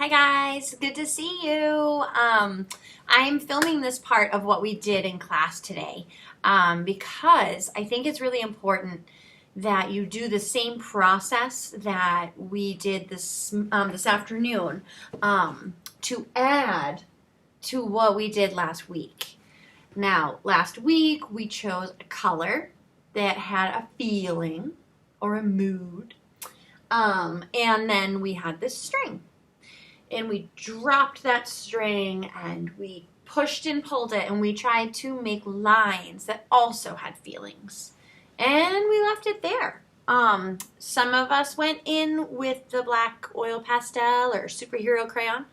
Hi guys, good to see you. I'm filming this part of what we did in class today because I think it's really important that you do the same process that we did this afternoon to add to what we did last week. Now, last week we chose a color that had a feeling or a mood, and then we had this string. And we dropped that string and we pushed and pulled it and we tried to make lines that also had feelings. And we left it there. Some of us went in with the black oil pastel or superhero crayon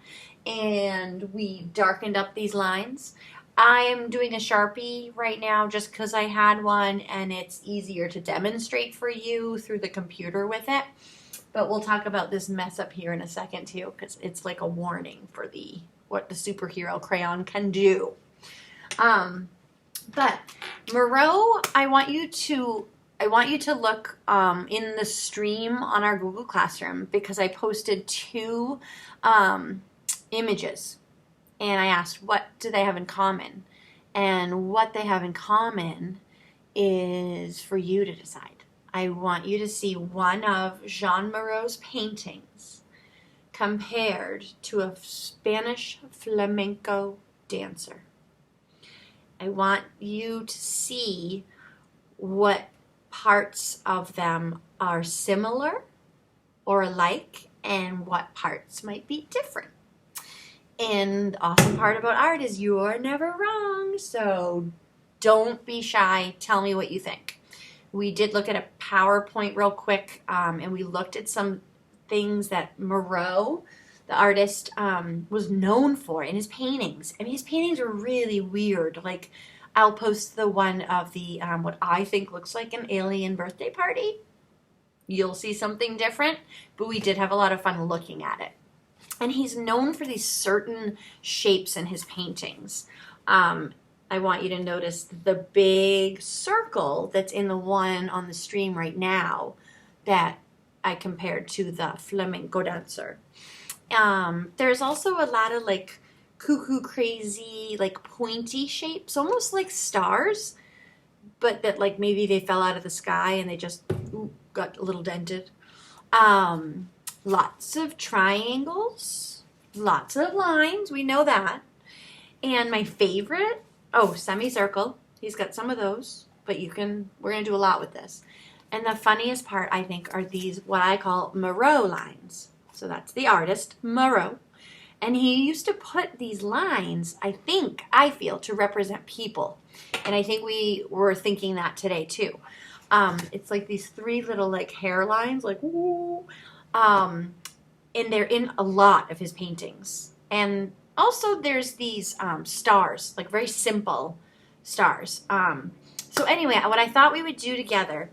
and we darkened up these lines. I am doing a Sharpie right now just because I had one and it's easier to demonstrate for you through the computer with it. But we'll talk about this mess up here in a second too, because it's like a warning for what the superhero crayon can do. But Miro, I want you to look in the stream on our Google Classroom because I posted two images, and I asked what do they have in common, and what they have in common is for you to decide. I want you to see one of Jean Miro's paintings compared to a Spanish flamenco dancer. I want you to see what parts of them are similar or alike and what parts might be different. And the awesome part about art is you're never wrong, so don't be shy. Tell me what you think. We did look at a PowerPoint real quick, and we looked at some things that Miro, the artist, was known for in his paintings. I mean, his paintings are really weird. Like, I'll post the one of the what I think looks like an alien birthday party. You'll see something different, but we did have a lot of fun looking at it. And he's known for these certain shapes in his paintings. I want you to notice the big circle that's in the one on the stream right now that I compared to the flamenco dancer. There's also a lot of like cuckoo crazy, like pointy shapes, almost like stars, but that like maybe they fell out of the sky and they just got a little dented. Lots of triangles, lots of lines, we know that. And my favorite, semicircle. He's got some of those, but we're going to do a lot with this. And the funniest part, I think, are these, what I call Miro lines. So that's the artist, Miro. And he used to put these lines, I feel, to represent people. And I think we were thinking that today, too. It's like these three little, like, hairlines, like, ooh. And they're in a lot of his paintings. And also, there's these stars, like very simple stars. So anyway, what I thought we would do together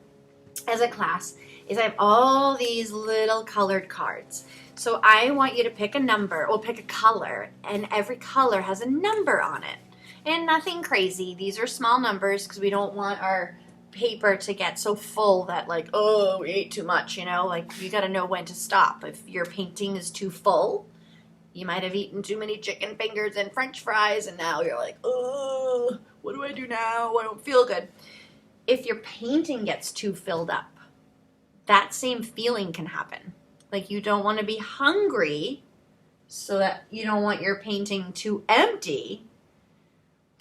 as a class is I have all these little colored cards. So I want you to pick a number, or pick a color, and every color has a number on it. And nothing crazy. These are small numbers because we don't want our paper to get so full that like, oh, we ate too much, Like you got to know when to stop. If your painting is too full, you might have eaten too many chicken fingers and french fries, and now you're like, oh, what do I do now? I don't feel good. If your painting gets too filled up, that same feeling can happen. Like you don't want to be hungry, so that you don't want your painting too empty,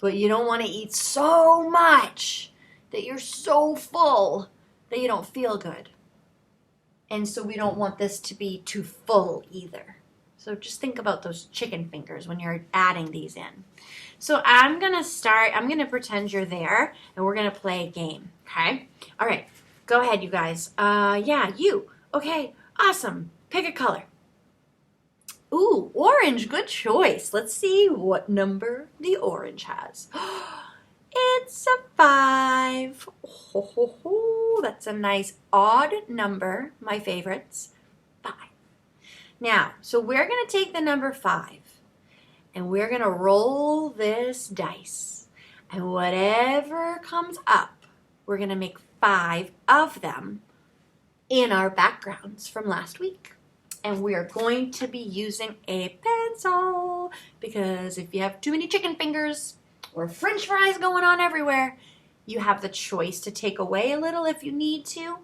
but you don't want to eat so much that you're so full that you don't feel good. And so we don't want this to be too full either. So just think about those chicken fingers when you're adding these in. So I'm going to pretend you're there, and we're going to play a game, okay? All right, go ahead, you guys. You. Okay, awesome. Pick a color. Ooh, orange, good choice. Let's see what number the orange has. It's a 5. That's a nice odd number, my favorites. 5. Now, so we're going to take the number 5 and we're going to roll this dice. And whatever comes up, we're going to make 5 of them in our backgrounds from last week. And we are going to be using a pencil because if you have too many chicken fingers or french fries going on everywhere, you have the choice to take away a little if you need to.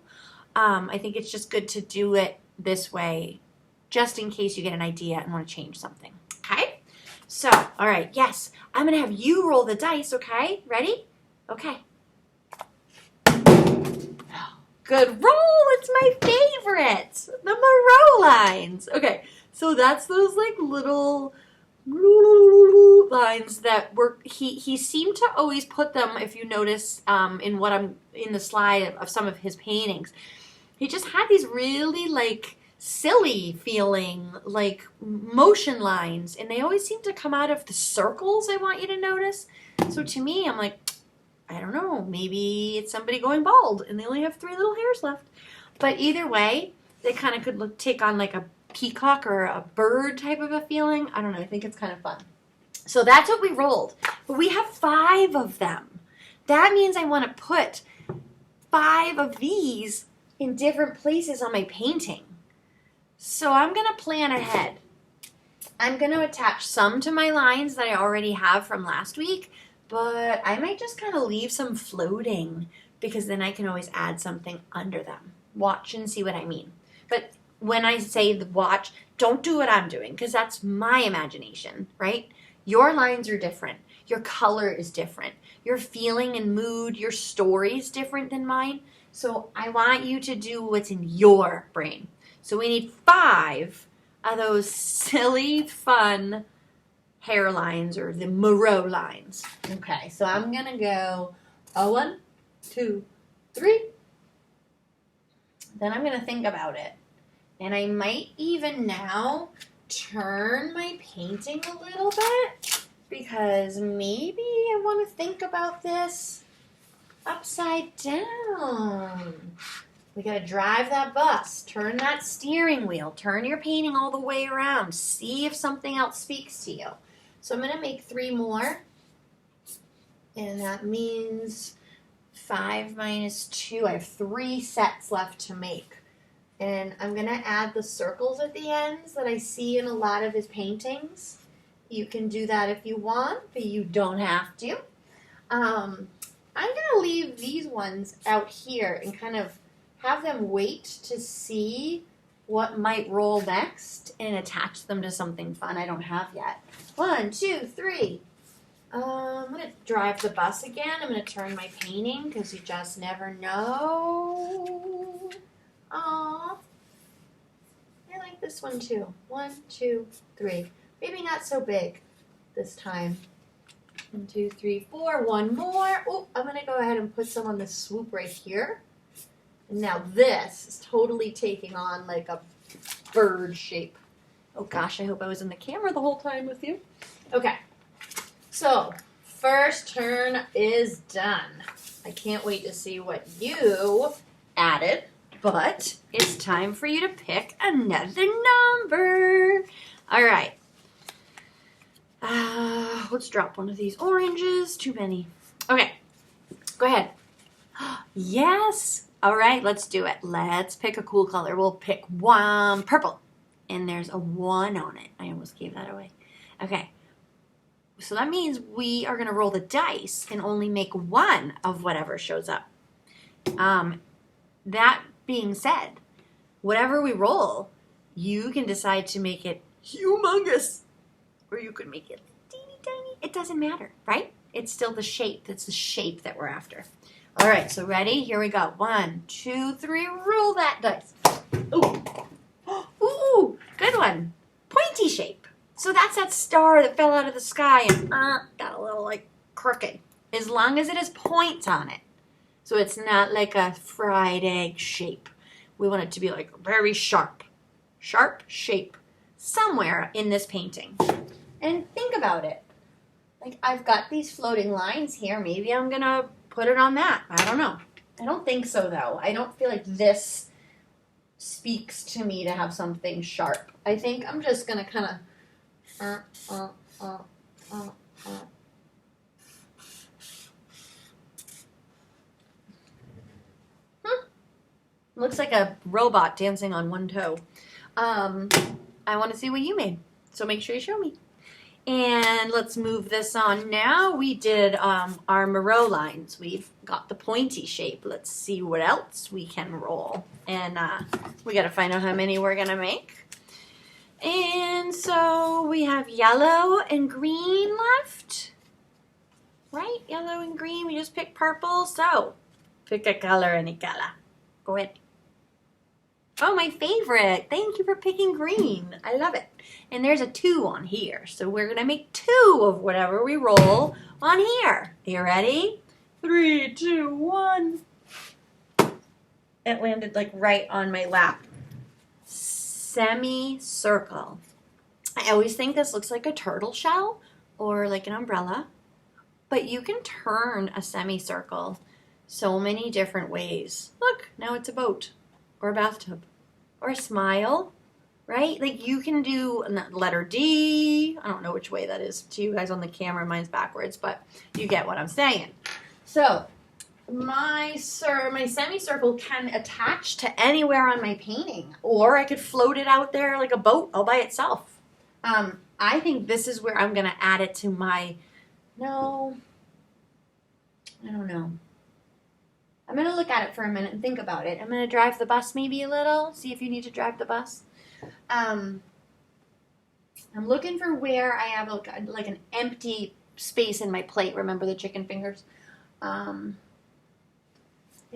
I think it's just good to do it this way just in case you get an idea and want to change something. Okay? So, all right, yes, I'm going to have you roll the dice, okay? Ready? Okay. Good roll. It's my favorite. The Miro lines. Okay, so that's those like little lines that were he seemed to always put them, if you notice, in the slide of some of his paintings. He just had these really like silly feeling like motion lines, and they always seem to come out of the circles. I want you to notice. So to me, I'm like, I don't know, maybe it's somebody going bald and they only have 3 little hairs left. But either way, they kind of could take on like a peacock or a bird type of a feeling. I don't know, I think it's kind of fun. So that's what we rolled. But we have 5 of them. That means I want to put 5 of these in different places on my painting. So I'm going to plan ahead. I'm going to attach some to my lines that I already have from last week, but I might just kind of leave some floating because then I can always add something under them. Watch and see what I mean. But when I say the watch, don't do what I'm doing because that's my imagination, right? Your lines are different. Your color is different. Your feeling and mood, your story is different than mine. So I want you to do what's in your brain. So we need 5 of those silly, fun hairlines or the Miro lines. Okay, so I'm going to go 1, 2, 3. Then I'm going to think about it. And I might even now turn my painting a little bit because maybe I want to think about this upside down. We got to drive that bus, turn that steering wheel, turn your painting all the way around, see if something else speaks to you. So I'm going to make 3 more, and that means 5 minus 2. I have 3 sets left to make. And I'm going to add the circles at the ends that I see in a lot of his paintings. You can do that if you want, but you don't have to. I'm going to leave these ones out here and kind of have them wait to see what might roll next and attach them to something fun I don't have yet. 1, 2, 3. I'm going to drive the bus again. I'm going to turn my painting because you just never know. Aww. I like this one too. 1, 2, 3. Maybe not so big this time. 1, 2, 3, 4. 1 more. Oh, I'm going to go ahead and put some on the swoop right here. And now this is totally taking on like a bird shape. Oh gosh, I hope I was in the camera the whole time with you. Okay, so first turn is done. I can't wait to see what you added, but it's time for you to pick another number. All right. Let's drop one of these oranges. Too many. Okay, go ahead. Yes. All right, let's do it. Let's pick a cool color. We'll pick one purple. And there's a 1 on it. I almost gave that away. Okay. So that means we are going to roll the dice and only make 1 of whatever shows up. That being said, whatever we roll, you can decide to make it humongous. Or you could make it teeny tiny. It doesn't matter, right? It's still the shape. That's the shape that we're after. All right, so ready? Here we go. 1, 2, 3. Roll that dice. Ooh. Ooh, good one. Pointy shape. So that's that star that fell out of the sky and got a little like crooked. As long as it has points on it. So it's not like a fried egg shape. We want it to be like very sharp. Sharp shape somewhere in this painting. And think about it. Like I've got these floating lines here. Maybe I'm going to put it on that. I don't know. I don't think so though. I don't feel like this speaks to me to have something sharp. I think I'm just going to kind of Looks like a robot dancing on one toe. I want to see what you made. So make sure you show me. And let's move this on now. We did our Miro lines. We've got the pointy shape. Let's see what else we can roll. And we got to find out how many we're going to make. And so we have yellow and green left. Right? Yellow and green. We just picked purple. So pick a color, any color. Go ahead. Oh, my favorite. Thank you for picking green. I love it. And there's a 2 on here. So we're going to make 2 of whatever we roll on here. Are you ready? 3, 2, 1. It landed like right on my lap. Semicircle. I always think this looks like a turtle shell or like an umbrella. But you can turn a semicircle so many different ways. Look, now it's a boat or a bathtub. Or a smile, right? Like you can do letter D. I don't know which way that is to you guys on the camera. Mine's backwards, but you get what I'm saying. So my semicircle can attach to anywhere on my painting, or I could float it out there like a boat all by itself. I think this is where I'm going to add it to my, no, I don't know. I'm going to look at it for a minute and think about it. I'm going to drive the bus maybe a little, see if you need to drive the bus. I'm looking for where I have like an empty space in my plate. Remember the chicken fingers? I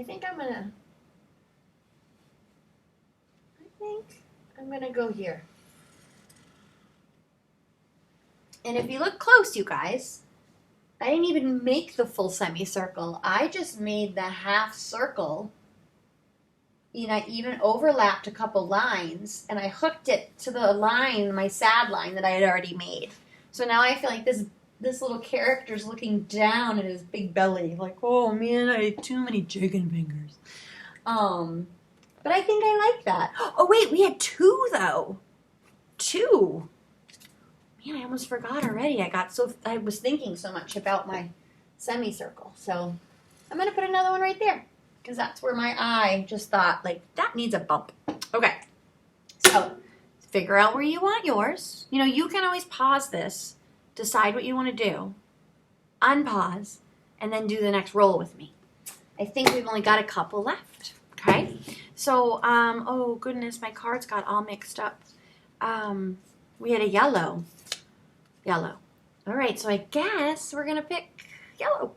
think I'm going to go here. And if you look close, you guys, I didn't even make the full semicircle. I just made the half circle. And I even overlapped a couple lines, and I hooked it to the line, my sad line that I had already made. So now I feel like this little character's looking down at his big belly, like, oh man, I ate too many chicken fingers. But I think I like that. Oh wait, we had 2 though. 2. Man, I almost forgot already. I was thinking so much about my semicircle. So I'm going to put another one right there because that's where my eye just thought, like, that needs a bump. Okay. So figure out where you want yours. You know, you can always pause this, decide what you want to do, unpause, and then do the next roll with me. I think we've only got a couple left. Okay. So, oh goodness, my cards got all mixed up. We had a yellow. Yellow. All right, so I guess we're going to pick yellow.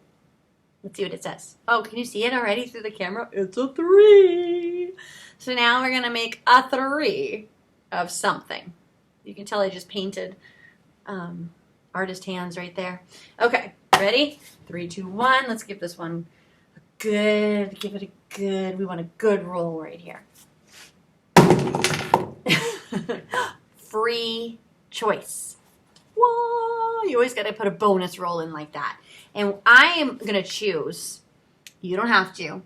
Let's see what it says. Oh, can you see it already through the camera? It's a 3. So now we're going to make a 3 of something. You can tell I just painted artist hands right there. Okay, ready? 3, 2, 1. Let's give this one a good, we want a good roll right here. Free choice. Whoa, you always got to put a bonus roll in like that. And I am going to choose, you don't have to,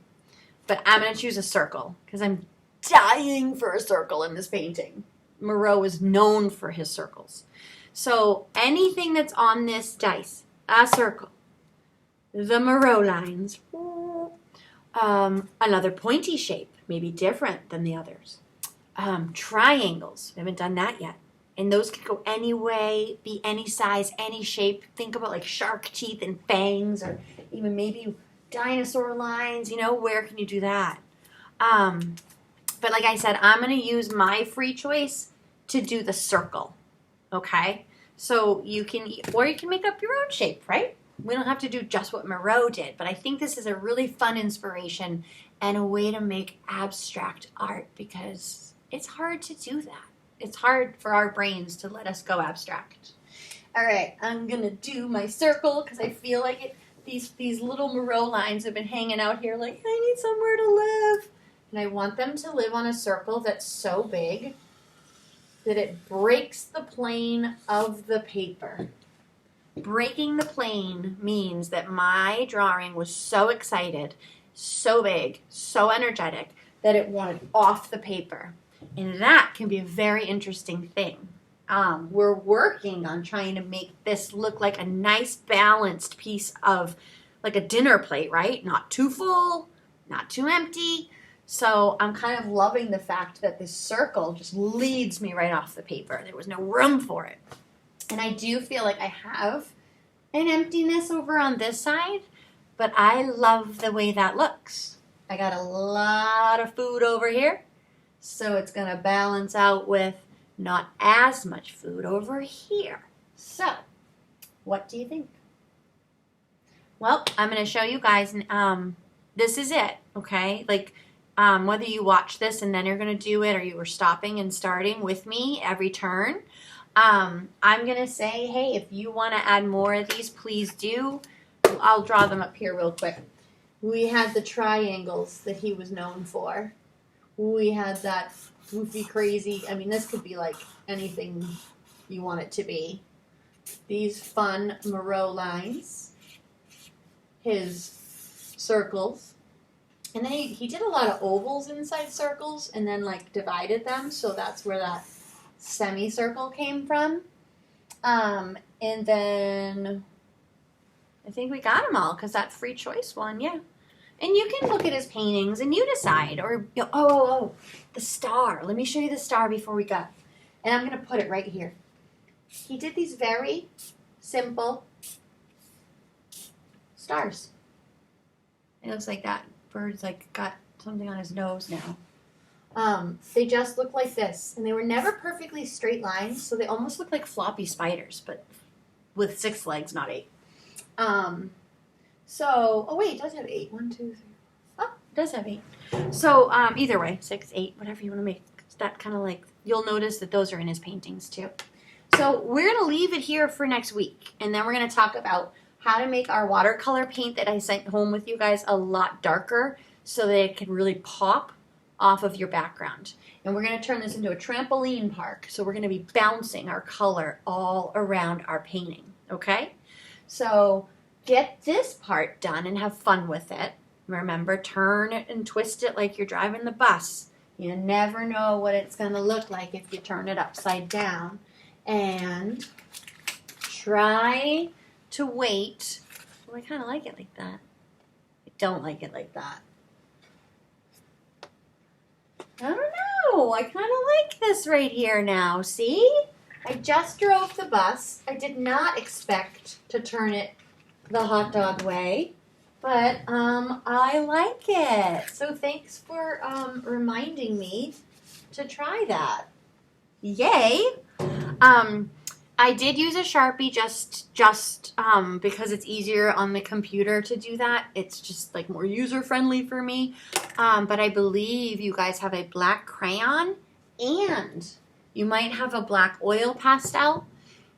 but I'm going to choose a circle because I'm dying for a circle in this painting. Miro is known for his circles. So anything that's on this dice, a circle, the Miro lines, another pointy shape, maybe different than the others. Triangles, we haven't done that yet. And those could go any way, be any size, any shape. Think about like shark teeth and fangs, or even maybe dinosaur lines. You know, where can you do that? But like I said, I'm going to use my free choice to do the circle. Okay? So you can make up your own shape, right? We don't have to do just what Miro did. But I think this is a really fun inspiration and a way to make abstract art because it's hard to do that. It's hard for our brains to let us go abstract. All right, I'm going to do my circle because I feel like it. These little Miro lines have been hanging out here like, I need somewhere to live. And I want them to live on a circle that's so big that it breaks the plane of the paper. Breaking the plane means that my drawing was so excited, so big, so energetic that it wanted off the paper. And that can be a very interesting thing. We're working on trying to make this look like a nice balanced piece of like a dinner plate, right? Not too full, not too empty. So I'm kind of loving the fact that this circle just leads me right off the paper. There was no room for it. And I do feel like I have an emptiness over on this side, but I love the way that looks. I got a lot of food over here, so it's going to balance out with not as much food over here. So, what do you think? Well, I'm going to show you guys, this is it, okay? Like, whether you watch this and then you're going to do it or you were stopping and starting with me every turn, I'm going to say, hey, if you want to add more of these, please do. I'll draw them up here real quick. We had the triangles that he was known for. We had that goofy, crazy, I mean, this could be like anything you want it to be. These fun Miro lines. His circles. And then he did a lot of ovals inside circles and then like divided them. So that's where that semicircle came from. And then I think we got them all because that free choice one, yeah. And you can look at his paintings and you decide. Or, oh, the star. Let me show you the star before we go. And I'm going to put it right here. He did these very simple stars. It looks like that bird's like got something on his nose now. They just look like this. And they were never perfectly straight lines, so they almost look like floppy spiders, but with 6 legs, not 8. Oh wait, it does have 8. 1, 2, 3. Oh, it does have 8. So, either way, 6, 8, whatever you want to make. That kind of like, you'll notice that those are in his paintings too. So we're going to leave it here for next week. And then we're going to talk about how to make our watercolor paint that I sent home with you guys a lot darker so that it can really pop off of your background. And we're going to turn this into a trampoline park. So we're going to be bouncing our color all around our painting. Okay? So get this part done and have fun with it. Remember, turn it and twist it like you're driving the bus. You never know what it's going to look like if you turn it upside down. And try to wait. Well, I kind of like it like that. I don't like it like that. I don't know. I kind of like this right here now. See? I just drove the bus. I did not expect to turn it the hot dog way. But I like it. So thanks for reminding me to try that. Yay! I did use a Sharpie just because it's easier on the computer to do that. It's just like more user-friendly for me. But I believe you guys have a black crayon and you might have a black oil pastel.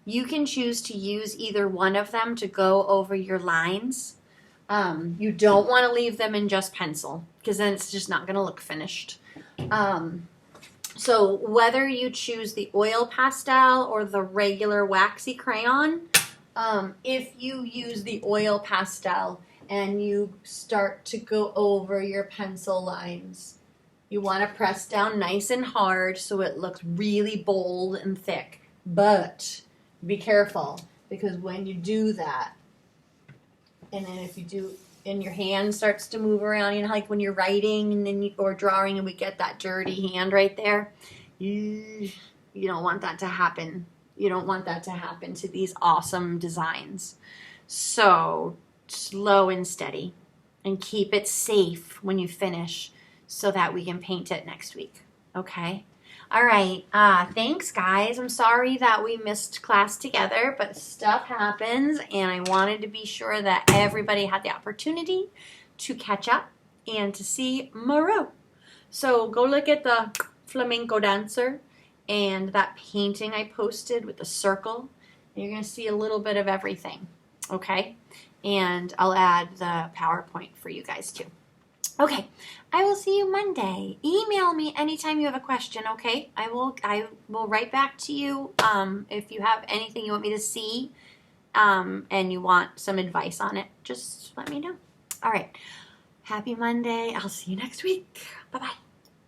You can choose to use either one of them to go over your lines. You don't want to leave them in just pencil because then it's just not going to look finished. So whether you choose the oil pastel or the regular waxy crayon, if you use the oil pastel and you start to go over your pencil lines, you want to press down nice and hard so it looks really bold and thick. But be careful because when you do that, and then if you do, and your hand starts to move around, you know, like when you're writing and then or drawing and we get that dirty hand right there, you don't want that to happen. You don't want that to happen to these awesome designs. So slow and steady and keep it safe when you finish so that we can paint it next week. Okay? All right. Thanks, guys. I'm sorry that we missed class together, but stuff happens, and I wanted to be sure that everybody had the opportunity to catch up and to see Miro. So go look at the flamenco dancer and that painting I posted with the circle. And you're going to see a little bit of everything, okay? And I'll add the PowerPoint for you guys, too. Okay, I will see you Monday. Email me anytime you have a question, okay? I will write back to you if you have anything you want me to see and you want some advice on it. Just let me know. All right, happy Monday. I'll see you next week. Bye-bye.